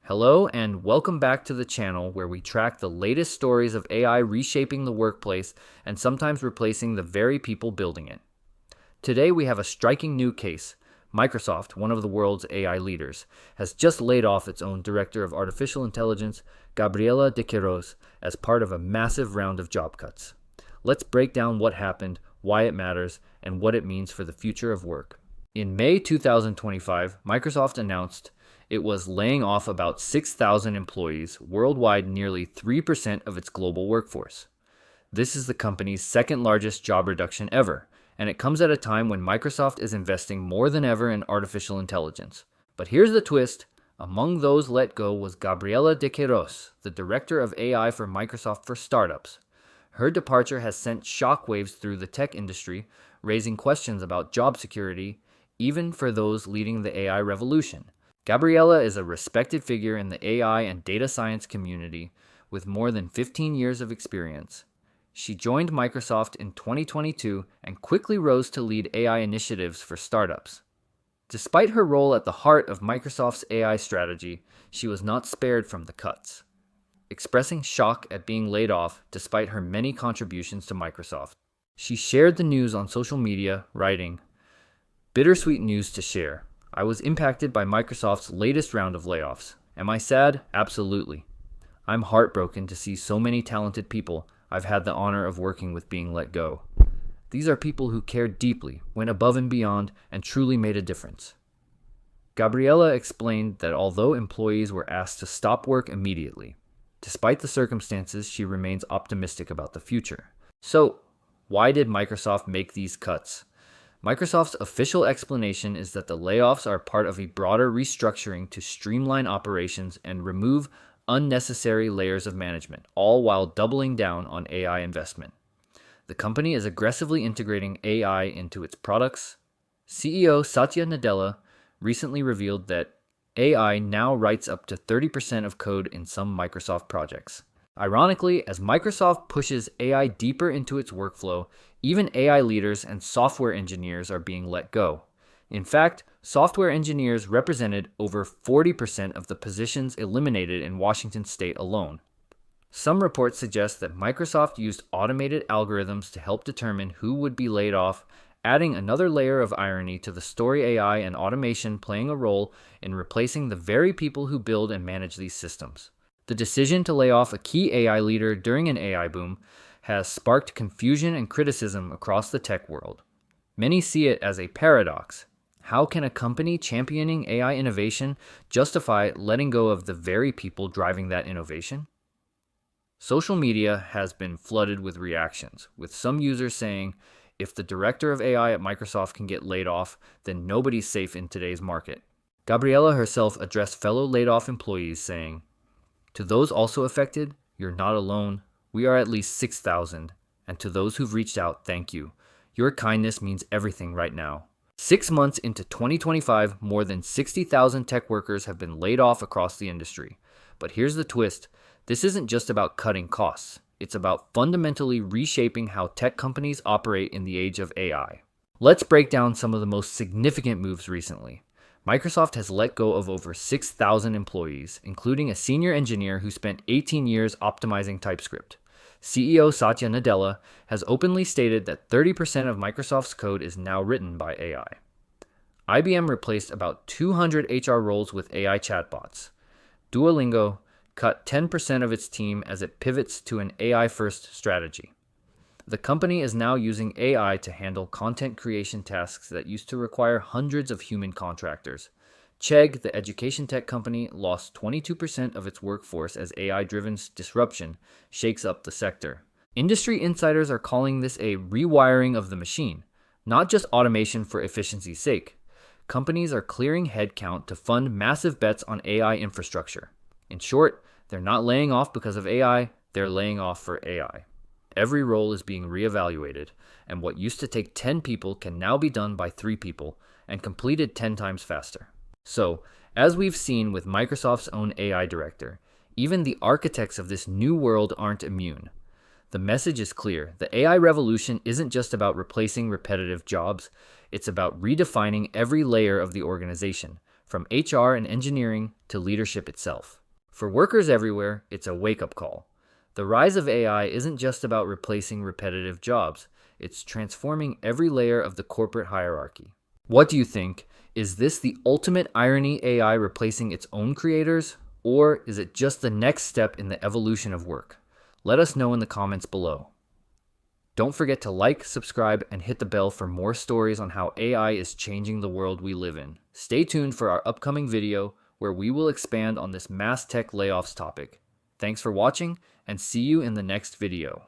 Hello and welcome back to the channel where we track the latest stories of AI reshaping the workplace and sometimes replacing the very people building it. Today we have a striking new case. Microsoft, one of the world's AI leaders, has just laid off its own director of artificial intelligence, Gabriela de Queiroz, as part of a massive round of job cuts. Let's break down what happened, why it matters, and what it means for the future of work. In May 2025, Microsoft announced it was laying off about 6,000 employees worldwide, nearly 3% of its global workforce. This is the company's second largest job reduction ever, and it comes at a time when Microsoft is investing more than ever in artificial intelligence. But here's the twist. Among those let go was Gabriela de Queiroz, the director of AI for Microsoft for Startups. Her departure has sent shockwaves through the tech industry, raising questions about job security, even for those leading the AI revolution. Gabriela is a respected figure in the AI and data science community with more than 15 years of experience. She joined Microsoft in 2022 and quickly rose to lead AI initiatives for startups. Despite her role at the heart of Microsoft's AI strategy, she was not spared from the cuts, expressing shock at being laid off despite her many contributions to Microsoft. She shared the news on social media, writing, "Bittersweet news to share. I was impacted by Microsoft's latest round of layoffs. Am I sad? Absolutely. I'm heartbroken to see so many talented people I've had the honor of working with being let go. These are people who cared deeply, went above and beyond, and truly made a difference." Gabriela explained that although employees were asked to stop work immediately, despite the circumstances, she remains optimistic about the future. So, why did Microsoft make these cuts? Microsoft's official explanation is that the layoffs are part of a broader restructuring to streamline operations and remove unnecessary layers of management, all while doubling down on AI investment. The company is aggressively integrating AI into its products. CEO Satya Nadella recently revealed that AI now writes up to 30% of code in some Microsoft projects. Ironically, as Microsoft pushes AI deeper into its workflow, even AI leaders and software engineers are being let go. In fact, software engineers represented over 40% of the positions eliminated in Washington state alone. Some reports suggest that Microsoft used automated algorithms to help determine who would be laid off, adding another layer of irony to the story. AI and automation playing a role in replacing the very people who build and manage these systems. The decision to lay off a key AI leader during an AI boom has sparked confusion and criticism across the tech world. Many see it as a paradox. How can a company championing AI innovation justify letting go of the very people driving that innovation? Social media has been flooded with reactions, with some users saying, if the director of AI at Microsoft can get laid off, then nobody's safe in today's market. Gabriela herself addressed fellow laid-off employees saying, "To those also affected, you're not alone. We are at least 6,000. And to those who've reached out, thank you. Your kindness means everything right now." 6 months into 2025, more than 60,000 tech workers have been laid off across the industry. But here's the twist. This isn't just about cutting costs. It's about fundamentally reshaping how tech companies operate in the age of AI. Let's break down some of the most significant moves recently. Microsoft has let go of over 6,000 employees, including a senior engineer who spent 18 years optimizing TypeScript. CEO Satya Nadella has openly stated that 30% of Microsoft's code is now written by AI. IBM replaced about 200 HR roles with AI chatbots. Duolingo cut 10% of its team as it pivots to an AI-first strategy. The company is now using AI to handle content creation tasks that used to require hundreds of human contractors. Chegg, the education tech company, lost 22% of its workforce as AI-driven disruption shakes up the sector. Industry insiders are calling this a rewiring of the machine, not just automation for efficiency's sake. Companies are clearing headcount to fund massive bets on AI infrastructure. In short, they're not laying off because of AI, they're laying off for AI. Every role is being reevaluated, and what used to take 10 people can now be done by 3 people and completed 10 times faster. So, as we've seen with Microsoft's own AI director, even the architects of this new world aren't immune. The message is clear. The AI revolution isn't just about replacing repetitive jobs. It's about redefining every layer of the organization, from HR and engineering to leadership itself. For workers everywhere, it's a wake-up call. The rise of AI isn't just about replacing repetitive jobs, it's transforming every layer of the corporate hierarchy. What do you think? Is this the ultimate irony, AI replacing its own creators? Or is it just the next step in the evolution of work? Let us know in the comments below. Don't forget to like, subscribe, and hit the bell for more stories on how AI is changing the world we live in. Stay tuned for our upcoming video where we will expand on this mass tech layoffs topic. Thanks for watching, and see you in the next video.